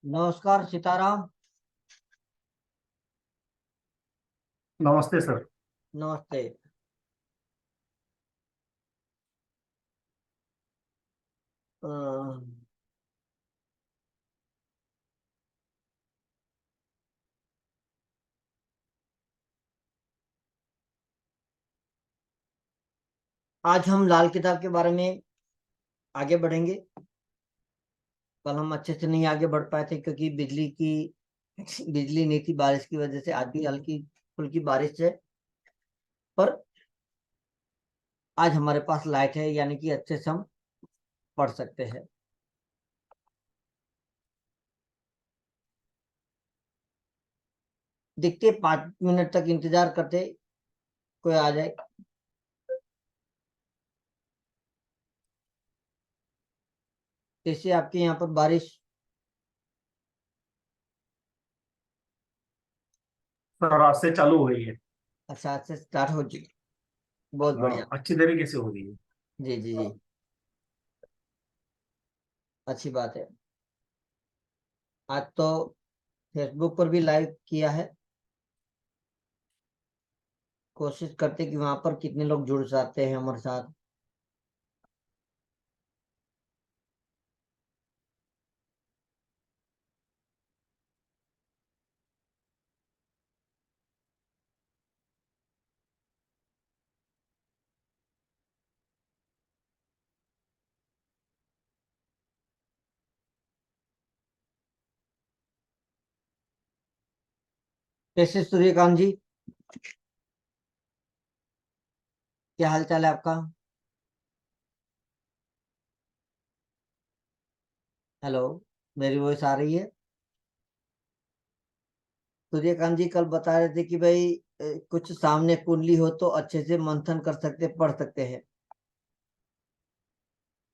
नमस्कार सीताराम। नमस्ते सर। नमस्ते। अ, आज हम लाल किताब के बारे में आगे बढ़ेंगे। कल हम अच्छे से नहीं आगे बढ़ पाए थे क्योंकि बिजली नहीं थी। बारिश की वजह से आज भी हल्की फुल्की बारिश है, पर आज हमारे पास लाइट है, यानी कि अच्छे से हम पढ़ सकते हैं। देखते 5 मिनट तक इंतजार करते कोई आ जाए। कैसे आपके यहाँ पर बारिश? सर आज से चालू हो गई है। अच्छा, आज से स्टार्ट हो चुकी? बहुत बढ़िया। हाँ, अच्छी तरीके से हो गई है। जी जी जी, अच्छी बात है। आज तो फेसबुक पर भी लाइव किया है। कोशिश करते कि वहां पर कितने लोग जुड़ जाते हैं हमारे साथ। कैसे सूर्यकांत जी, क्या हाल चाल है आपका? हेलो, मेरी वॉइस आ रही है? सूर्यकांत जी कल बता रहे थे कि भाई कुछ सामने कुंडली हो तो अच्छे से मंथन कर सकते, पढ़ सकते हैं।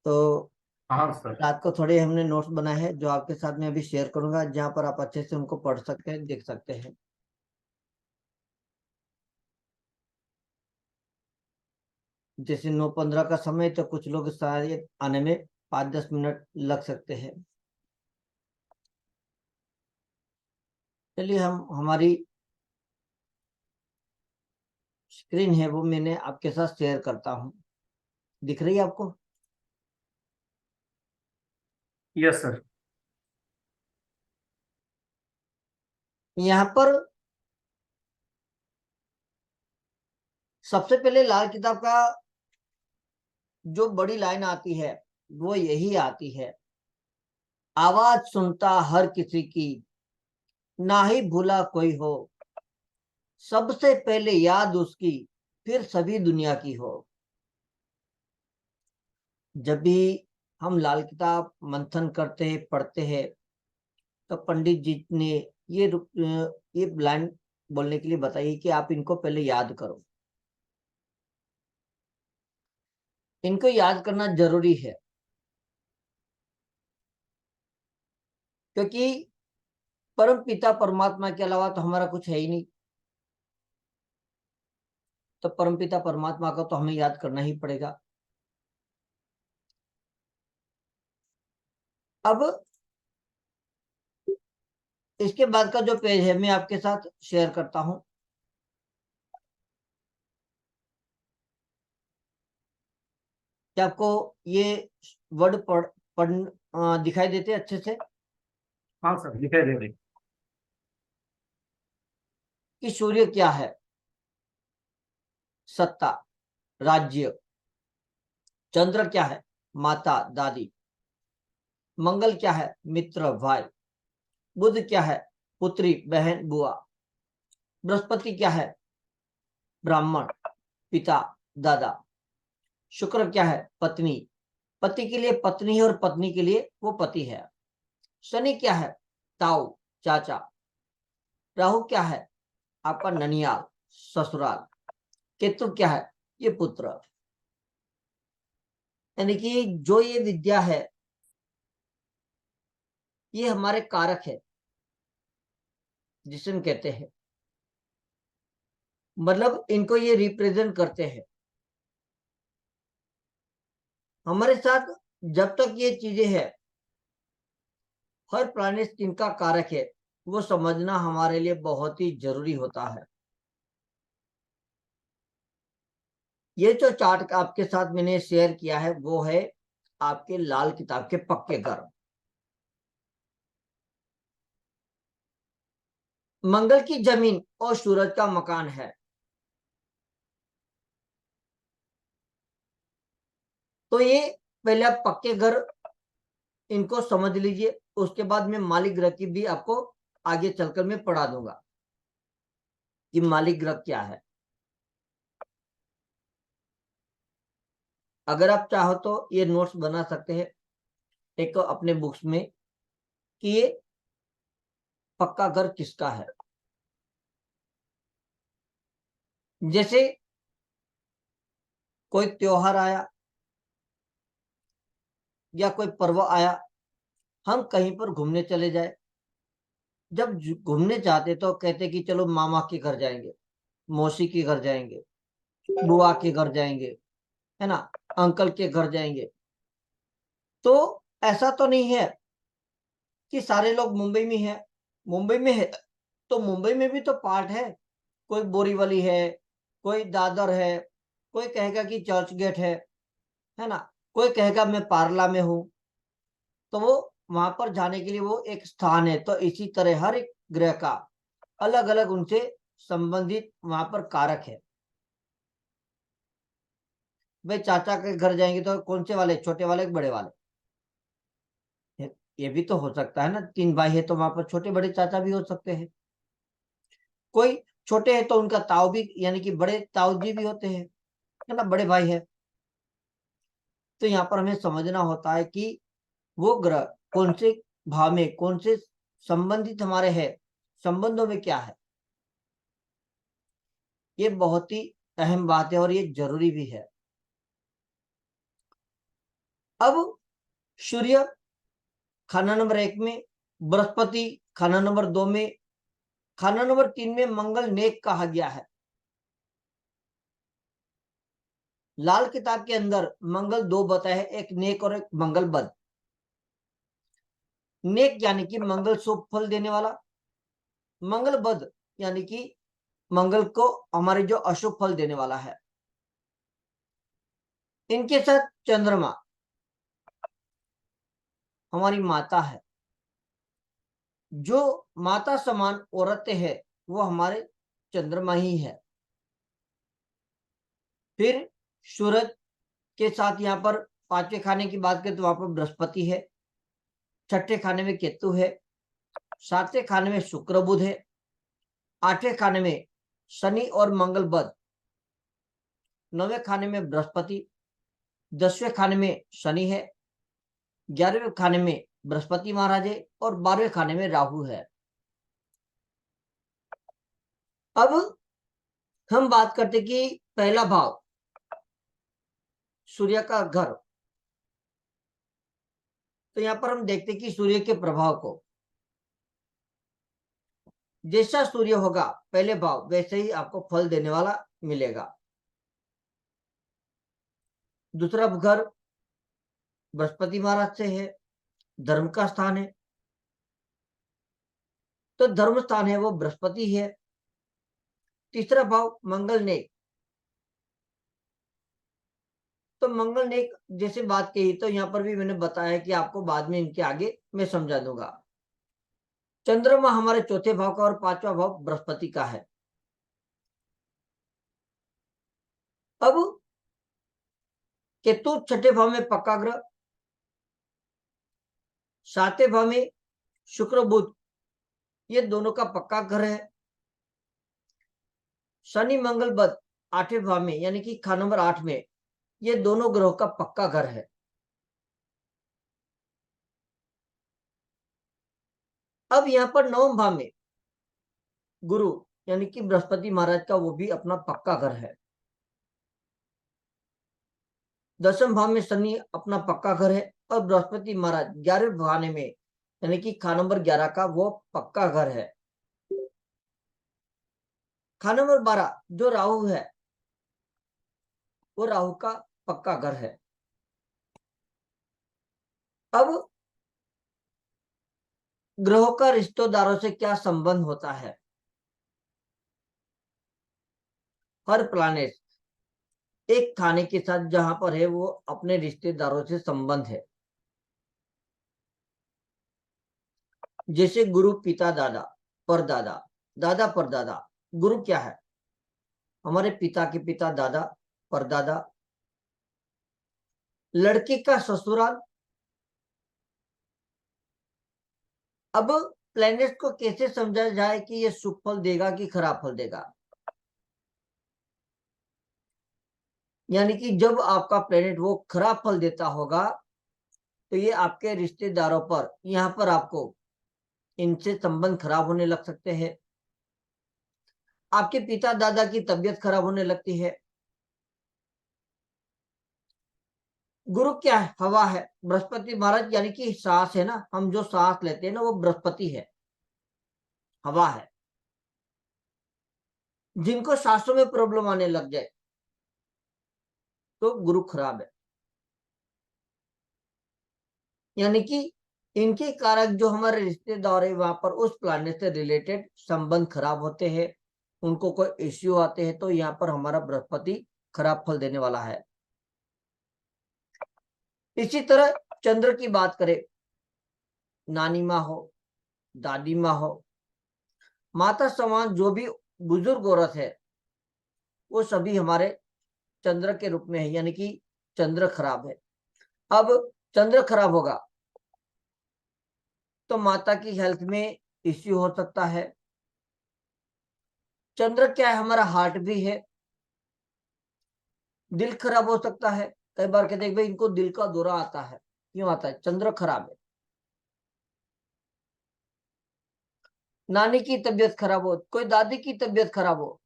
तो हाँ सर। रात को थोड़े हमने नोट्स बनाए हैं जो आपके साथ में अभी शेयर करूंगा, जहां पर आप अच्छे से उनको पढ़ सकते हैं, देख सकते हैं। जैसे 9:15 का समय, तो कुछ लोग शायद आने में 5-10 मिनट लग सकते हैं। चलिए, हम हमारी स्क्रीन है वो मैंने आपके साथ शेयर करता हूँ। दिख रही है आपको? Yes sir. यहाँ पर सबसे पहले लाल किताब का जो बड़ी लाइन आती है वो यही आती है, आवाज सुनता हर किसी की, ना ही भूला कोई हो, सबसे पहले याद उसकी, फिर सभी दुनिया की हो। जब भी हम लाल किताब मंथन करते हैं, पढ़ते हैं, तो पंडित जी ने ये लाइन बोलने के लिए बताई कि आप इनको पहले याद करो। इनको याद करना जरूरी है, क्योंकि परम पिता परमात्मा के अलावा तो हमारा कुछ है ही नहीं। तो परम पिता परमात्मा को तो हमें याद करना ही पड़ेगा। अब इसके बाद का जो पेज है मैं आपके साथ शेयर करता हूं। क्या आपको ये वर्ड दिखाई देते अच्छे से? हाँ सर, दिखाई दे रही। कि सूर्य क्या है? सत्ता, राज्य। चंद्र क्या है? माता, दादी। मंगल क्या है? मित्र, भाई। बुध क्या है? पुत्री, बहन, बुआ। बृहस्पति क्या है? ब्राह्मण, पिता, दादा। शुक्र क्या है? पत्नी। पति के लिए पत्नी है और पत्नी के लिए वो पति है। शनि क्या है? ताऊ, चाचा। राहु क्या है? आपका ननियाल, ससुराल। केतु क्या है? ये पुत्र। यानी कि जो ये विद्या है ये हमारे कारक है, जिसे हम कहते हैं, मतलब इनको ये रिप्रेजेंट करते हैं हमारे साथ। जब तक ये चीजें हैं, हर प्लैनेट किनका कारक है वो समझना हमारे लिए बहुत ही जरूरी होता है। ये जो चार्ट आपके साथ मैंने शेयर किया है वो है आपके लाल किताब के पक्के घर। मंगल की जमीन और सूरज का मकान है। तो ये पहले आप पक्के घर इनको समझ लीजिए, उसके बाद मैं मालिक ग्रह की भी आपको आगे चलकर मैं पढ़ा दूंगा कि मालिक ग्रह क्या है। अगर आप चाहो तो ये नोट्स बना सकते हैं एक अपने बुक्स में कि ये पक्का घर किसका है। जैसे कोई त्योहार आया या कोई पर्व आया, हम कहीं पर घूमने चले जाए, जब घूमने जाते तो कहते कि चलो मामा के घर जाएंगे, मौसी के घर जाएंगे, बुआ के घर जाएंगे, है ना, अंकल के घर जाएंगे। तो ऐसा तो नहीं है कि सारे लोग मुंबई में है। मुंबई में है तो मुंबई में भी तो पार्ट है, कोई बोरीवली है, कोई दादर है, कोई कहेगा कि चर्च गेट है ना, कोई कहेगा मैं पार्ला में हूं। तो वो वहां पर जाने के लिए वो एक स्थान है। तो इसी तरह हर एक ग्रह का अलग अलग उनसे संबंधित वहां पर कारक है। भाई चाचा के घर जाएंगे तो कौन से वाले, छोटे वाले बड़े वाले? ये भी तो हो सकता है ना, 3 भाई है तो वहां पर छोटे बड़े चाचा भी हो सकते हैं। कोई छोटे है तो उनका ताऊ भी, यानी कि बड़े ताऊ जी भी होते हैं, है ना, बड़े भाई है। तो यहाँ पर हमें समझना होता है कि वो ग्रह कौन से भाव में, कौन से संबंधित हमारे है, संबंधों में क्या है। ये बहुत ही अहम बात है और ये जरूरी भी है। अब सूर्य खाना नंबर 1 में, बृहस्पति खाना नंबर 2 में, खाना नंबर 3 में मंगल नेक कहा गया है। लाल किताब के अंदर मंगल 2 बताए हैं, एक नेक और एक मंगल बद। नेक यानी कि मंगल शुभ फल देने वाला, मंगल बद यानी कि मंगल को हमारे जो अशुभ फल देने वाला है। इनके साथ चंद्रमा हमारी माता है। जो माता समान औरतें हैं वो हमारे चंद्रमा ही है। फिर सूरज के साथ यहाँ पर 5वें खाने की बात करें तो वहां पर बृहस्पति है, 6ठे खाने में केतु है, 7वें खाने में शुक्र बुध है, 8वें खाने में शनि और मंगल बद, 9वें खाने में बृहस्पति, 10वें खाने में शनि है, 11वें खाने में बृहस्पति महाराज है और 12वें खाने में राहु है। अब हम बात करते कि पहला भाव सूर्य का घर। तो यहां पर हम देखते कि सूर्य के प्रभाव को, जैसा सूर्य होगा पहले भाव वैसे ही आपको फल देने वाला मिलेगा। दूसरा घर बृहस्पति महाराज से है, धर्म का स्थान है, तो धर्म स्थान है वो बृहस्पति है। तीसरा भाव मंगल ने, तो मंगल ने जैसे बात कही तो यहां पर भी मैंने बताया कि आपको बाद में इनके आगे मैं समझा दूंगा। चंद्रमा हमारे चौथे भाव का और 5वां भाव बृहस्पति का है। अब केतु 6ठे भाव में पक्का ग्रह, 7वें भाव में शुक्र बुध, ये दोनों का पक्का घर है। शनि मंगल बुध 8वें भाव में यानी कि खाना नंबर 8 में, ये दोनों ग्रहों का पक्का घर है। अब यहां पर 9वें भाव में गुरु यानी कि बृहस्पति महाराज का वो भी अपना पक्का घर है। 10वें भाव में शनि अपना पक्का घर है और बृहस्पति महाराज 11वें भाव में यानी कि खाना नंबर 11 का वो पक्का घर है। खाना नंबर 12 जो राहु है वो राहु का पक्का घर है। अब ग्रहों का रिश्तेदारों से क्या संबंध होता है? हर प्लानेट एक खाने के साथ जहां पर है वो अपने रिश्तेदारों से संबंध है। जैसे गुरु पिता दादा परदादा, दादा परदादा। गुरु क्या है? हमारे पिता के पिता दादा परदादा। लड़के का ससुराल। अब प्लैनेट को कैसे समझा जाए कि ये शुभ फल देगा कि खराब फल देगा? यानी कि जब आपका प्लैनेट वो खराब फल देता होगा तो ये आपके रिश्तेदारों पर, यहां पर आपको इनसे संबंध खराब होने लग सकते हैं। आपके पिता दादा की तबीयत खराब होने लगती है। गुरु क्या है? हवा है। बृहस्पति महाराज यानी कि सांस है ना, हम जो सांस लेते हैं ना वो बृहस्पति है, हवा है। जिनको सांसों में प्रॉब्लम आने लग जाए तो गुरु खराब है। यानी कि इनके कारक जो हमारे रिश्तेदार है वहां पर उस प्लानेट से रिलेटेड संबंध खराब होते हैं, उनको कोई इश्यू आते हैं, तो यहाँ पर हमारा बृहस्पति खराब फल देने वाला है। इसी तरह चंद्र की बात करें, नानी माँ हो, दादी माँ हो, माता समान जो भी बुजुर्ग औरत है वो सभी हमारे चंद्र के रूप में है, यानी कि चंद्र खराब है। अब चंद्र खराब होगा तो माता की हेल्थ में इश्यू हो सकता है। चंद्र क्या है? हमारा हार्ट भी है। दिल खराब हो सकता है। कई बार कहते हैं भाई इनको दिल का दौरा आता है, क्यों आता है? चंद्र खराब है। नानी की तबीयत खराब हो, कोई दादी की तबीयत खराब हो,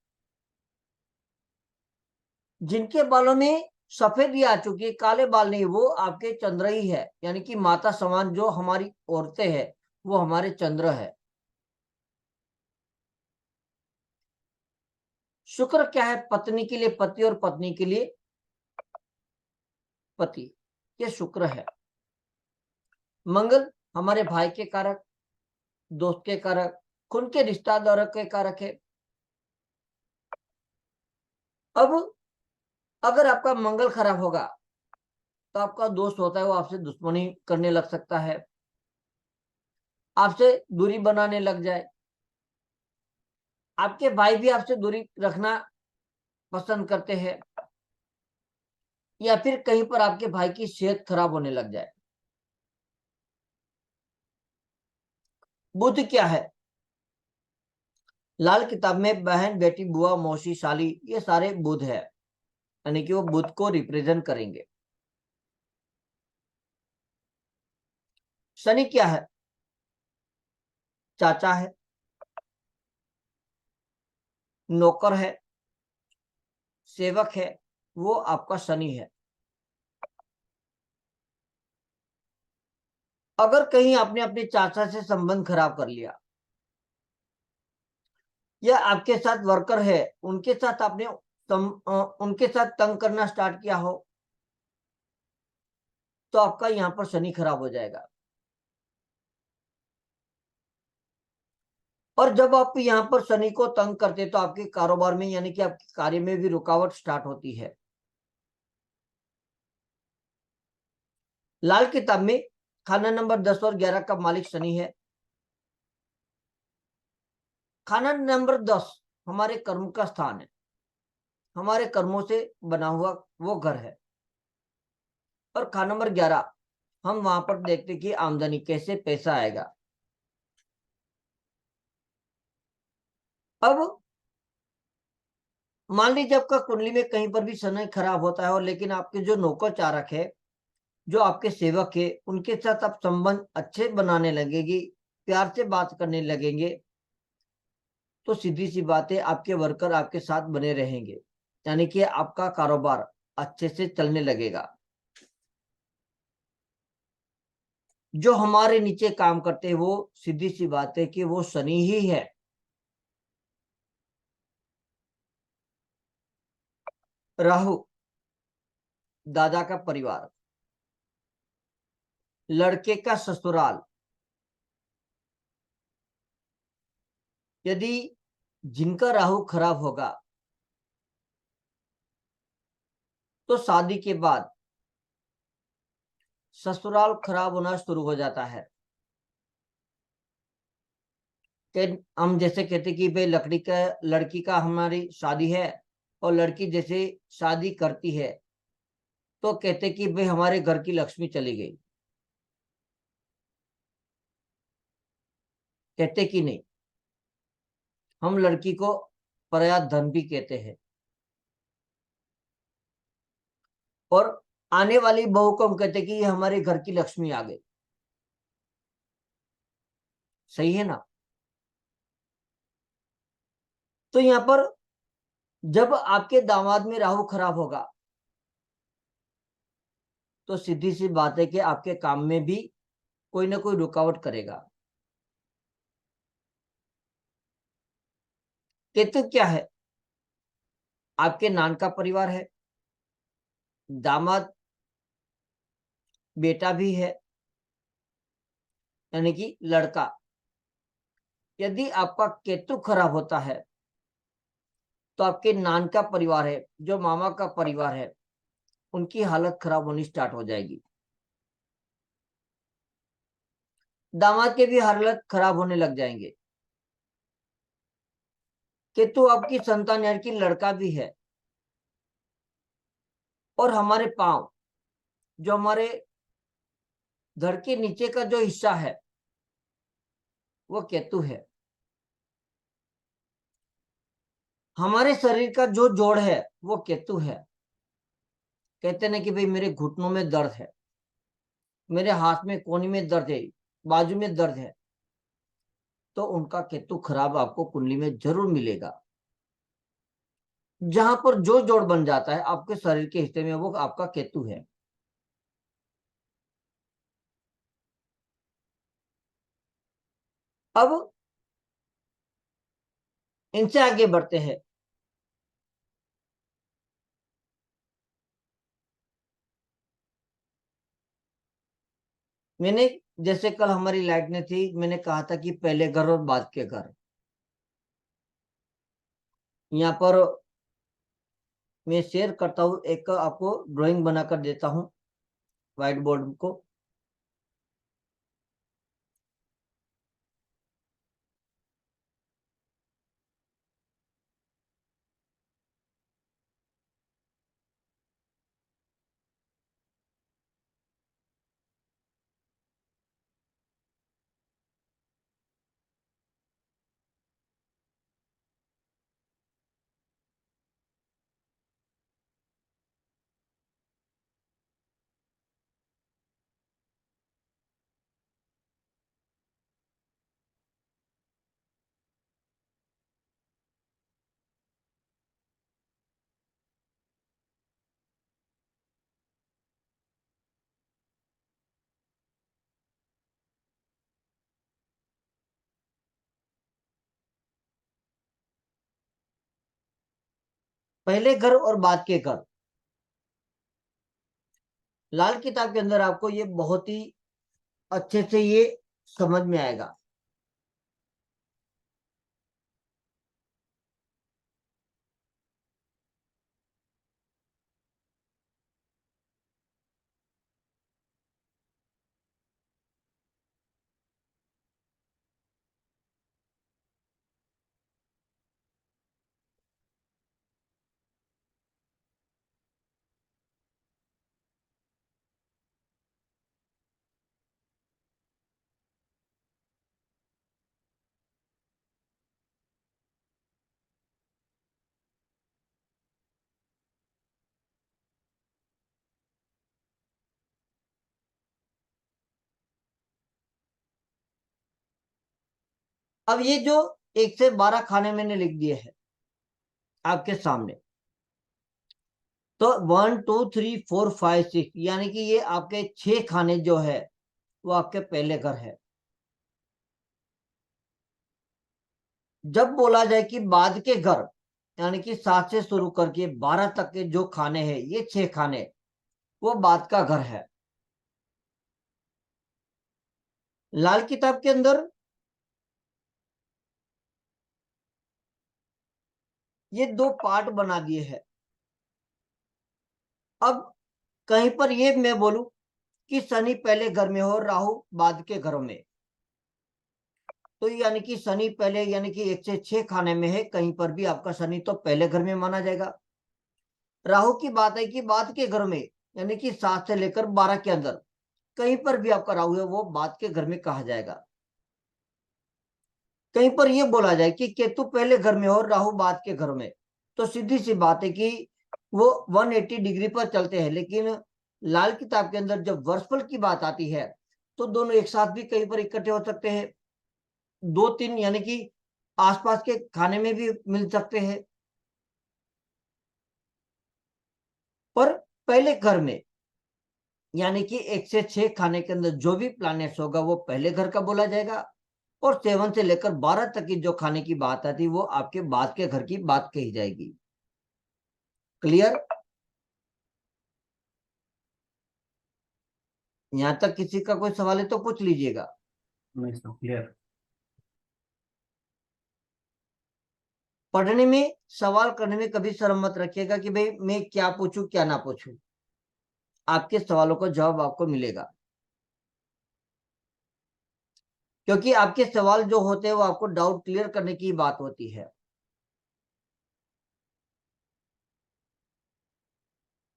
जिनके बालों में सफेदी आ चुकी है, काले बाल नहीं, वो आपके चंद्र ही है। यानी कि माता समान जो हमारी औरतें हैं वो हमारे चंद्र है। शुक्र क्या है? पत्नी के लिए पति और पत्नी के लिए पति, ये शुक्र है। मंगल हमारे भाई के कारक, दोस्त के कारक, खून के रिश्तेदारों के कारक है। अब अगर आपका मंगल खराब होगा तो आपका दोस्त होता है वो आपसे दुश्मनी करने लग सकता है, आपसे दूरी बनाने लग जाए। आपके भाई भी आपसे दूरी रखना पसंद करते हैं, या फिर कहीं पर आपके भाई की सेहत खराब होने लग जाए। बुध क्या है? लाल किताब में बहन बेटी बुआ मौसी साली ये सारे बुध है, यानी कि वो बुध को रिप्रेजेंट करेंगे। शनि क्या है? चाचा है, नौकर है, सेवक है, वो आपका शनि है। अगर कहीं आपने अपने चाचा से संबंध खराब कर लिया या आपके साथ वर्कर है उनके साथ आपने उनके साथ तंग करना स्टार्ट किया हो तो आपका यहां पर शनि खराब हो जाएगा। और जब आप यहाँ पर शनि को तंग करते तो आपके कारोबार में यानी कि आपके कार्य में भी रुकावट स्टार्ट होती है। लाल किताब में खाना नंबर 10 और 11 का मालिक शनि है। खाना नंबर 10 हमारे कर्म का स्थान है, हमारे कर्मों से बना हुआ वो घर है। और खाना नंबर 11 हम वहां पर देखते कि आमदनी कैसे पैसा आएगा। अब मान लीजिए आपका कुंडली में कहीं पर भी शनि खराब होता है और लेकिन आपके जो नौकर चारक है, जो आपके सेवक है, उनके साथ आप संबंध अच्छे बनाने लगेगी, प्यार से बात करने लगेंगे, तो सीधी सी बात है आपके वर्कर आपके साथ बने रहेंगे, यानी कि आपका कारोबार अच्छे से चलने लगेगा। जो हमारे नीचे काम करते हैं वो सीधी सी बात है कि वो शनि ही है। राहु दादा का परिवार, लड़के का ससुराल, यदि जिनका राहु खराब होगा तो शादी के बाद ससुराल खराब होना शुरू हो जाता है। कि हम जैसे कहते कि भाई लड़की का हमारी शादी है और लड़की जैसे शादी करती है तो कहते कि भाई हमारे घर की लक्ष्मी चली गई, कहते कि नहीं। हम लड़की को पराया धन भी कहते हैं और आने वाली बहू को हम कहते कि ये हमारे घर की लक्ष्मी आ गई। सही है ना। तो यहां पर जब आपके दामाद में राहु खराब होगा तो सीधी सी बात है कि आपके काम में भी कोई ना कोई रुकावट करेगा। केतु क्या है? आपके नान का परिवार है, दामाद बेटा भी है, यानी कि लड़का। यदि आपका केतु खराब होता है तो आपके नान का परिवार है, जो मामा का परिवार है, उनकी हालत खराब होनी स्टार्ट हो जाएगी। दामाद के भी हालत खराब होने लग जाएंगे। केतु आपकी संतान यानी कि लड़का भी है। और हमारे पांव, जो हमारे घर के नीचे का जो हिस्सा है वो केतु है। हमारे शरीर का जो जोड़ है वो केतु है। कहते ना कि भाई मेरे घुटनों में दर्द है, मेरे हाथ में कोहनी में दर्द है, बाजू में दर्द है, तो उनका केतु खराब आपको कुंडली में जरूर मिलेगा। जहां पर जो जोड़ बन जाता है आपके शरीर के हिस्से में वो आपका केतु है। अब इनसे आगे बढ़ते हैं। मैंने जैसे कल हमारी लाइट ने थी, मैंने कहा था कि पहले घर और बाद के घर। यहाँ पर मैं शेयर करता हूँ, एक आपको ड्राइंग बनाकर देता हूँ व्हाइट बोर्ड को। पहले घर और बाद के घर, लाल किताब के अंदर आपको ये बहुत ही अच्छे से ये समझ में आएगा। अब ये जो 1 से 12 खाने मैंने लिख दिए हैं आपके सामने, तो 1 2 3 4 5 6 यानी कि ये आपके 6 खाने जो है वो आपके पहले घर है। जब बोला जाए कि बाद के घर, यानी कि 7 से शुरू करके 12 तक के जो खाने हैं, ये 6 खाने वो बाद का घर है। लाल किताब के अंदर ये दो पार्ट बना दिए हैं। अब कहीं पर ये मैं बोलूं कि शनि पहले घर में हो और राहु बाद के घरों में, तो यानी कि शनि पहले यानी कि 1 से 6 खाने में है, कहीं पर भी आपका शनि तो पहले घर में माना जाएगा। राहु की बात है कि बाद के घर में यानी कि 7 से लेकर 12 के अंदर कहीं पर भी आपका राहु है वो बाद के घर में कहा जाएगा। कहीं पर यह बोला जाए कि केतु पहले घर में हो और राहु बाद के घर में, तो सीधी सी बात है कि वो 180 डिग्री पर चलते हैं। लेकिन लाल किताब के अंदर जब वर्षफल की बात आती है तो दोनों एक साथ भी कहीं पर इकट्ठे हो सकते हैं, 2-3 यानी कि आसपास के खाने में भी मिल सकते हैं। पर पहले घर में यानी कि 1 से 6 खाने के अंदर जो भी प्लैनेट्स होगा वो पहले घर का बोला जाएगा, और 7 से लेकर 12 तक की जो खाने की बात आती है वो आपके बाद के घर की बात कही जाएगी। क्लियर? यहां तक किसी का कोई सवाल है तो पूछ लीजिएगा। नहीं सर, क्लियर। पढ़ने में सवाल करने में कभी शर्म मत रखिएगा कि भाई मैं क्या पूछूं क्या ना पूछूं, आपके सवालों का जवाब आपको मिलेगा, क्योंकि आपके सवाल जो होते हैं वो आपको डाउट क्लियर करने की बात होती है।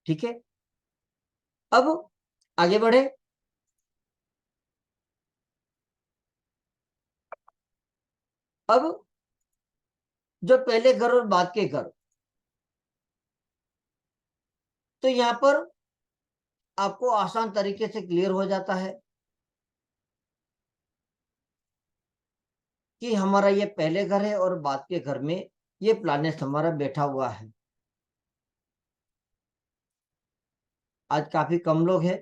ठीक है, अब आगे बढ़े। अब जो पहले घर और बाद के घर, तो यहां पर आपको आसान तरीके से क्लियर हो जाता है कि हमारा ये पहले घर है और बाद के घर में ये प्लैनेट हमारा बैठा हुआ है। आज काफी कम लोग हैं,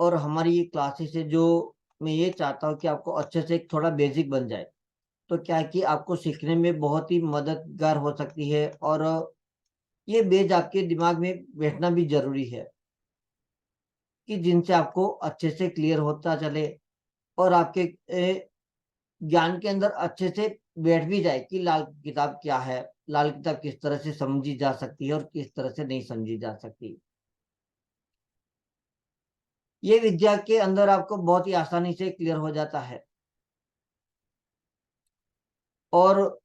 और हमारी ये क्लासेस है जो मैं ये चाहता हूँ कि आपको अच्छे से एक थोड़ा बेसिक बन जाए, तो क्या है कि आपको सीखने में बहुत ही मददगार हो सकती है, और ये बेस आपके दिमाग में बैठना भी जरूरी है कि जिनसे आपको अच्छे से क्लियर होता चले और आपके ज्ञान के अंदर अच्छे से बैठ भी जाए कि लाल किताब क्या है, लाल किताब किस तरह से समझी जा सकती है और किस तरह से नहीं समझी जा सकती। ये विद्या के अंदर आपको बहुत ही आसानी से क्लियर हो जाता है। और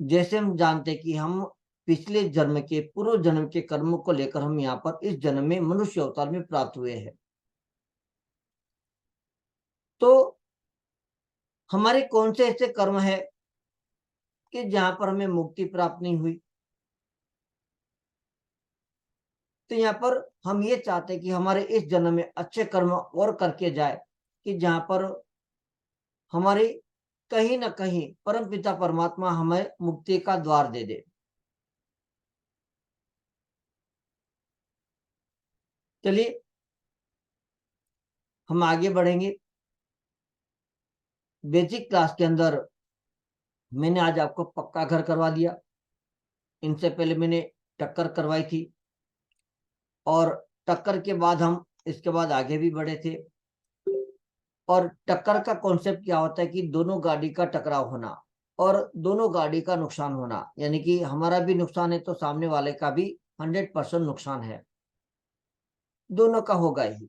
जैसे हम जानते हैं कि हम पिछले जन्म के पूर्व जन्म के कर्मों को लेकर हम यहाँ पर इस जन्म में मनुष्य अवतार में प्राप्त हुए हैं, तो हमारे कौन से ऐसे कर्म है कि जहां पर हमें मुक्ति प्राप्त नहीं हुई। तो यहाँ पर हम ये चाहते हैं कि हमारे इस जन्म में अच्छे कर्म और करके जाए कि जहां पर हमारे कहीं ना कहीं परम पिता परमात्मा हमें मुक्ति का द्वार दे दे। चलिए हम आगे बढ़ेंगे। बेसिक क्लास के अंदर मैंने आज आपको पक्का घर करवा दिया, इनसे पहले मैंने टक्कर करवाई थी, और टक्कर के बाद हम इसके बाद आगे भी बढ़े थे। और टक्कर का कॉन्सेप्ट क्या होता है कि दोनों गाड़ी का टकराव होना और दोनों गाड़ी का नुकसान होना, यानी कि हमारा भी नुकसान है तो सामने वाले का भी 100% नुकसान है, दोनों का होगा ही,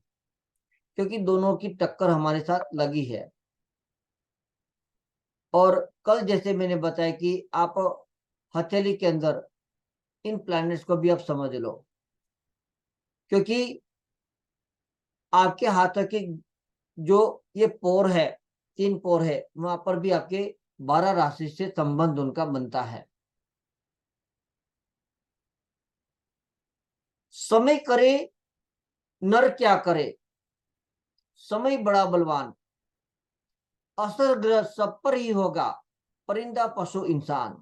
क्योंकि दोनों की टक्कर हमारे साथ लगी है। और कल जैसे मैंने बताया कि आप हथेली के अंदर इन प्लैनेट्स को भी आप समझ लो, क्योंकि आपके हाथों की जो ये पोर है, 3 पोर है, वहां पर भी आपके 12 राशि से संबंध उनका बनता है। समय करे नर क्या करे, समय बड़ा बलवान, असर ग्रह सब पर ही होगा, परिंदा पशु इंसान।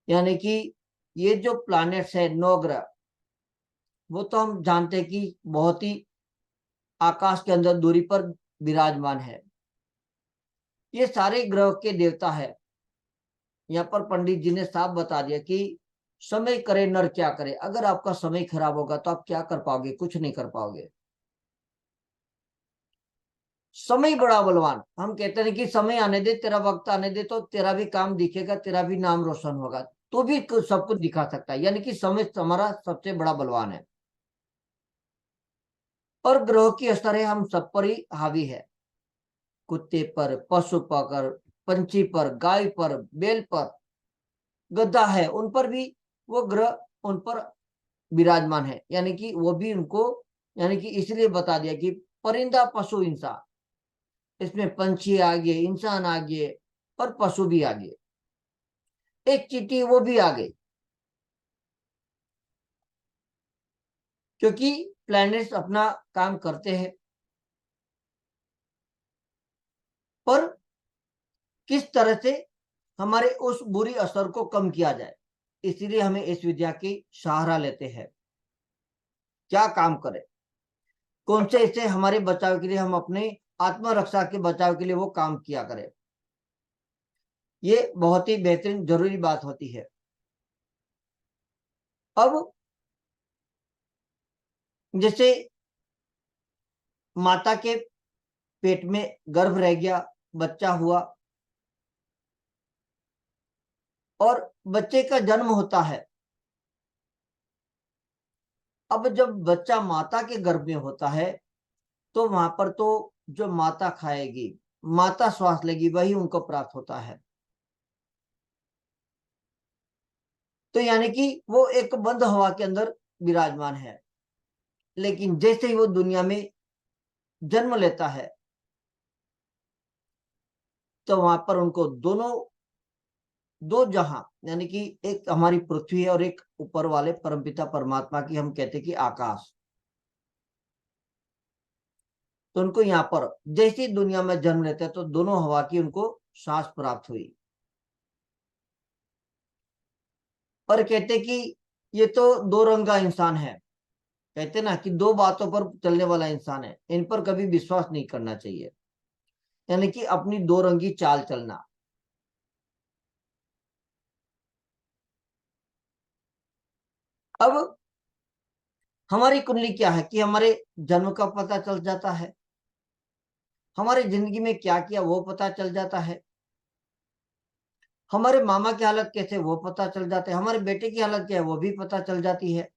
यानी कि ये जो प्लैनेट्स है 9 ग्रह, वो तो हम जानते हैं कि बहुत ही आकाश के अंदर दूरी पर विराजमान है। ये सारे ग्रह के देवता है। यहाँ पर पंडित जी ने साफ बता दिया कि समय करे नर क्या करे, अगर आपका समय खराब होगा तो आप क्या कर पाओगे, कुछ नहीं कर पाओगे। समय बड़ा बलवान। हम कहते हैं कि समय आने दे, तेरा वक्त आने दे, तो तेरा भी काम दिखेगा, तेरा भी नाम रोशन होगा, तो भी सब कुछ दिखा सकता है। यानी कि समय हमारा सबसे बड़ा बलवान है। और ग्रहों की असर है हम सब पर ही हावी है। कुत्ते पर, पशु पर, पंछी पर, गाय पर, बैल पर, गधा है, उन पर भी वो ग्रह उन पर विराजमान है। यानी कि वो भी उनको, यानी कि इसलिए बता दिया कि परिंदा, पशु, इंसान, इसमें पंछी आ गए, इंसान आ गए और पशु भी आ गए। एक चींटी वो भी आ गई, क्योंकि प्लैनेट्स अपना काम करते हैं। पर किस तरह से हमारे उस बुरी असर को कम किया जाए, इसीलिए हमें इस विद्या की सहारा लेते हैं। क्या काम करें, कौन से इससे हमारे बचाव के लिए, हम अपने आत्मरक्षा के बचाव के लिए वो काम किया करें, ये बहुत ही बेहतरीन जरूरी बात होती है। अब जैसे माता के पेट में गर्भ रह गया, बच्चा हुआ, और बच्चे का जन्म होता है। अब जब बच्चा माता के गर्भ में होता है, तो वहां पर तो जो माता खाएगी, माता श्वास लेगी, वही उनको प्राप्त होता है। तो यानी कि वो एक बंद हवा के अंदर विराजमान है। लेकिन जैसे ही वो दुनिया में जन्म लेता है, तो वहां पर उनको दोनों, दो जहां, यानी कि एक हमारी पृथ्वी है और एक ऊपर वाले परमपिता परमात्मा की, हम कहते हैं कि आकाश। तो उनको यहाँ पर जैसे ही दुनिया में जन्म लेते हैं, तो दोनों हवा की उनको सांस प्राप्त हुई। और कहते कि ये तो दो रंगा इंसान है। कहते ना कि दो बातों पर चलने वाला इंसान है, इन पर कभी विश्वास नहीं करना चाहिए। यानी कि अपनी दो रंगी चाल चलना। अब हमारी कुंडली क्या है कि हमारे जन्म का पता चल जाता है, हमारी जिंदगी में क्या किया वो पता चल जाता है, हमारे मामा की हालत कैसे वो पता चल जाते हैं, हमारे बेटे की हालत क्या है वो भी पता चल जाती है,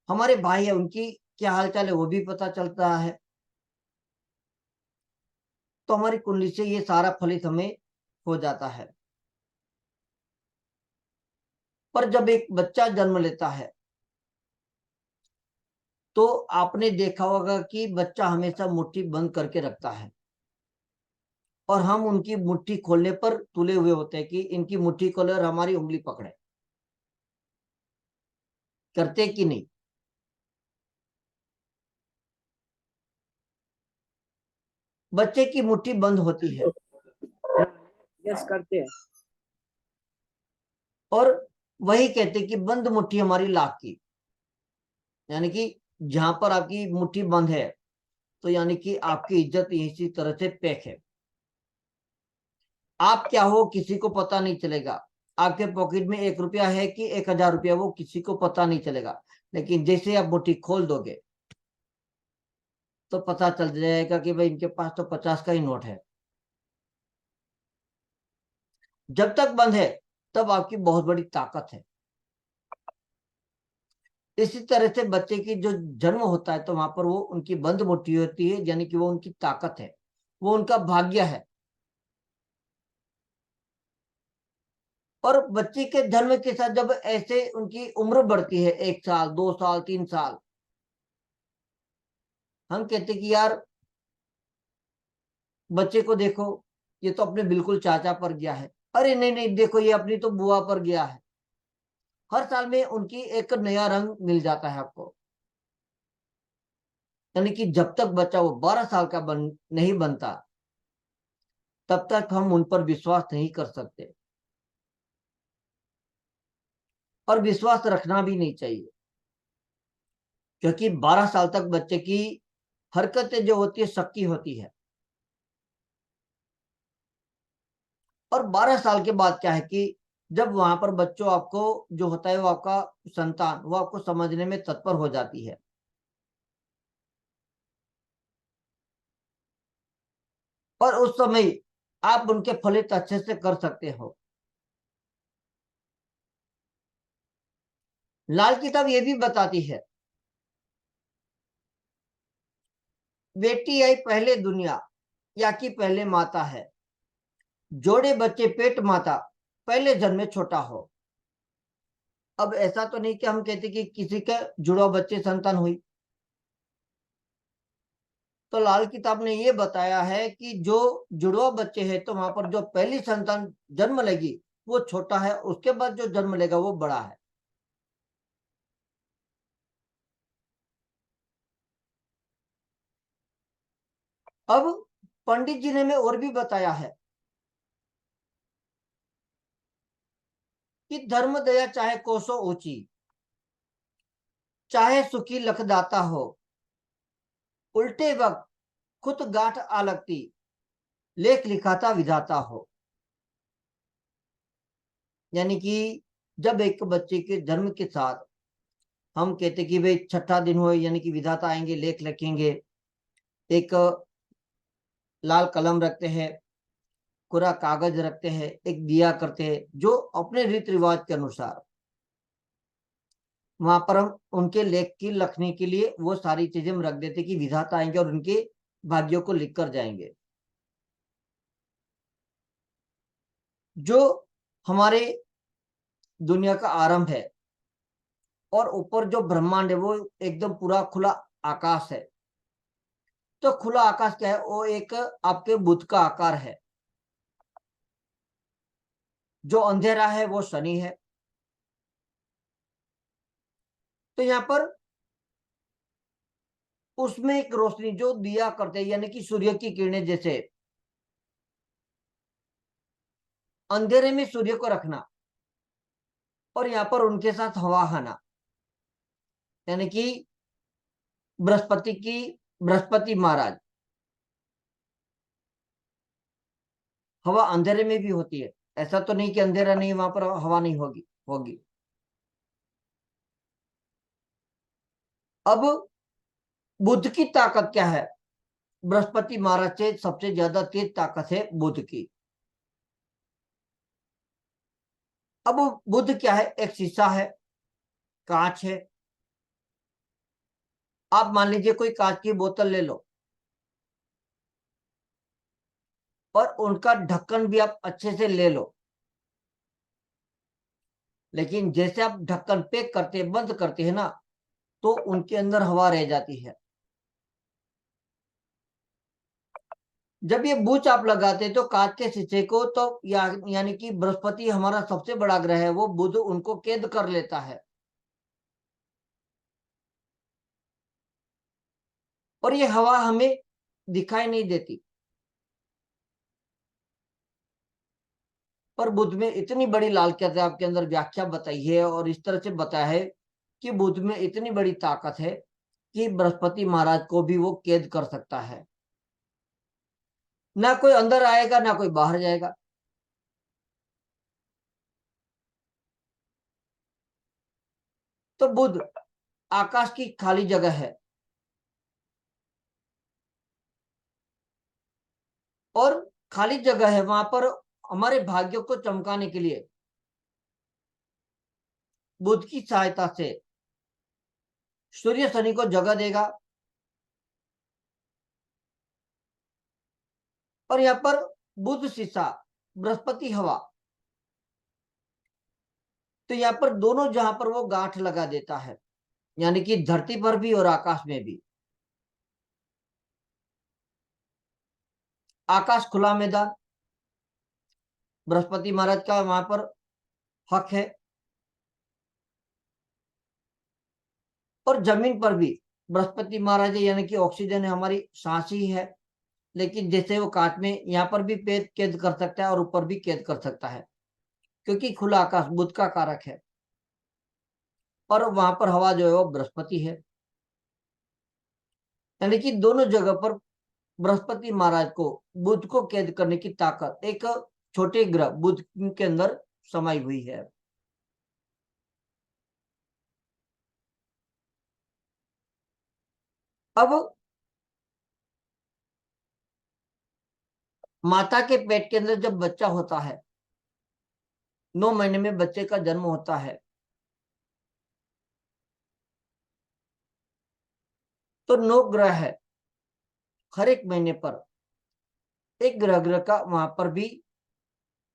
हमारे भाई है उनकी क्या हालचाल है वो भी पता चलता है। तो हमारी कुंडली से ये सारा फलित हमें हो जाता है। पर जब एक बच्चा जन्म लेता है, तो आपने देखा होगा कि बच्चा हमेशा मुट्ठी बंद करके रखता है, और हम उनकी मुट्ठी खोलने पर तुले हुए होते हैं कि इनकी मुट्ठी खोले और हमारी उंगली पकड़े। करते कि नहीं? बच्चे की मुट्ठी बंद होती है, यस करते हैं। और वही कहते कि बंद मुट्ठी हमारी लाख की। यानी कि जहां पर आपकी मुट्ठी बंद है, तो यानी कि आपकी इज्जत इसी तरह से पैक है। आप क्या हो किसी को पता नहीं चलेगा, आपके पॉकेट में 1 रुपया है कि 1000 रुपया, वो किसी को पता नहीं चलेगा। लेकिन जैसे आप मुट्ठी खोल दोगे, तो पता चल जाएगा कि भाई इनके पास तो 50 का ही नोट है। जब तक बंद है, तब आपकी बहुत बड़ी ताकत है। इसी तरह से बच्चे की जो जन्म होता है, तो वहां पर वो उनकी बंद मुट्ठी होती है, यानी कि वो उनकी ताकत है, वो उनका भाग्य है। और बच्चे के जन्म के साथ जब ऐसे उनकी उम्र बढ़ती है, 1 साल, 2 साल, 3 साल, हम कहते कि यार बच्चे को देखो, ये तो अपने बिल्कुल चाचा पर गया है। अरे नहीं नहीं, देखो ये अपनी तो बुआ पर गया है। हर साल में उनकी एक नया रंग मिल जाता है आपको। यानी कि जब तक बच्चा वो 12 साल का नहीं बनता, तब तक हम उन पर विश्वास नहीं कर सकते, और विश्वास रखना भी नहीं चाहिए। क्योंकि 12 साल तक बच्चे की हरकतें जो होती है शक्की होती है। और 12 साल के बाद क्या है कि जब वहां पर बच्चों आपको जो होता है, वो आपका संतान, वो आपको समझने में तत्पर हो जाती है। और उस समय आप उनके फलित अच्छे से कर सकते हो। लाल किताब ये भी बताती है, बेटी आई पहले दुनिया या कि पहले माता है, जोड़े बच्चे पेट माता पहले जन्मे छोटा हो। अब ऐसा तो नहीं कि हम कहते कि किसी का जुड़वा बच्चे संतान हुई, तो लाल किताब ने ये बताया है कि जो जुड़वा बच्चे हैं तो वहां पर जो पहली संतान जन्म लेगी वो छोटा है, उसके बाद जो जन्म लेगा वो बड़ा है। अब पंडित जी ने हमें और भी बताया है कि धर्म दया चाहे कोसों ऊंची, चाहे सुखी लखदाता हो, उल्टे वक्त खुद गांठ आ लगती, लेख लिखाता विधाता हो। यानी कि जब एक बच्चे के जन्म के साथ हम कहते कि भाई छठा दिन हो, यानी कि विधाता आएंगे, लेख लिखेंगे, एक लाल कलम रखते हैं, कोरा कागज रखते हैं, एक दिया करते हैं, जो अपने रीति रिवाज के अनुसार वहां पर हम उनके लेख की लिखने के लिए वो सारी चीजें हम रख देते कि विधाता आएंगे और उनके भाग्यों को लिख कर जाएंगे। जो हमारे दुनिया का आरंभ है और ऊपर जो ब्रह्मांड है वो एकदम पूरा खुला आकाश है। तो खुला आकाश क्या है, वो एक आपके बुध का आकार है। जो अंधेरा है वो शनि है। तो यहाँ पर उसमें एक रोशनी जो दिया करते हैं, यानी कि सूर्य की किरणें, जैसे अंधेरे में सूर्य को रखना और यहाँ पर उनके साथ हवा आना, यानी कि बृहस्पति महाराज, हवा अंधेरे में भी होती है। ऐसा तो नहीं कि अंधेरा नहीं वहां पर हवा नहीं होगी, होगी। अब बुध की ताकत क्या है, बृहस्पति महाराज से सबसे ज्यादा तेज ताकत है बुध की। अब बुध क्या है, एक शीशा है, कांच है। आप मान लीजिए कोई कांच की बोतल ले लो और उनका ढक्कन भी आप अच्छे से ले लो, लेकिन जैसे आप ढक्कन पैक करते हैं, बंद करते हैं ना, तो उनके अंदर हवा रह जाती है। जब ये बूच आप लगाते हैं तो कांच के शीशे को, तो यानी कि बृहस्पति हमारा सबसे बड़ा ग्रह है, वो बुध उनको कैद कर लेता है और ये हवा हमें दिखाई नहीं देती। पर बुध में इतनी बड़ी लाल किताब के अंदर व्याख्या बताई है और इस तरह से बताया है कि बुध में इतनी बड़ी ताकत है कि बृहस्पति महाराज को भी वो कैद कर सकता है। ना कोई अंदर आएगा ना कोई बाहर जाएगा। तो बुध आकाश की खाली जगह है और खाली जगह है, वहां पर हमारे भाग्यों को चमकाने के लिए बुध की सहायता से सूर्य शनि को जगह देगा। और यहाँ पर बुध शीशा, बृहस्पति हवा, तो यहाँ पर दोनों जहां पर वो गांठ लगा देता है, यानी कि धरती पर भी और आकाश में भी। आकाश खुला मैदान, बृहस्पति महाराज का वहां पर हक है। और जमीन पर भी बृहस्पति महाराज है, यानी कि ऑक्सीजन है, हमारी सांस ही है। लेकिन जैसे वो कांच में यहाँ पर भी पेट कैद कर सकता है और ऊपर भी कैद कर सकता है, क्योंकि खुला आकाश बुध का कारक है और वहां पर हवा जो है वो बृहस्पति है। यानी कि दोनों जगह पर बृहस्पति महाराज को, बुध को कैद करने की ताकत एक छोटे ग्रह बुध के अंदर समाई हुई है। अब माता के पेट के अंदर जब बच्चा होता है, 9 महीने में बच्चे का जन्म होता है, तो 9 ग्रह है, हर एक महीने पर एक ग्रह का वहां पर भी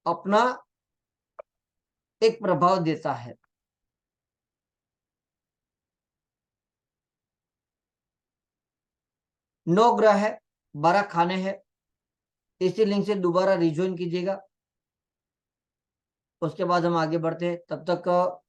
अपना एक प्रभाव देता है। नौ ग्रह है, 12 खाने हैं। इसी लिंक से दोबारा रिज्वाइन कीजिएगा, उसके बाद हम आगे बढ़ते हैं। तब तक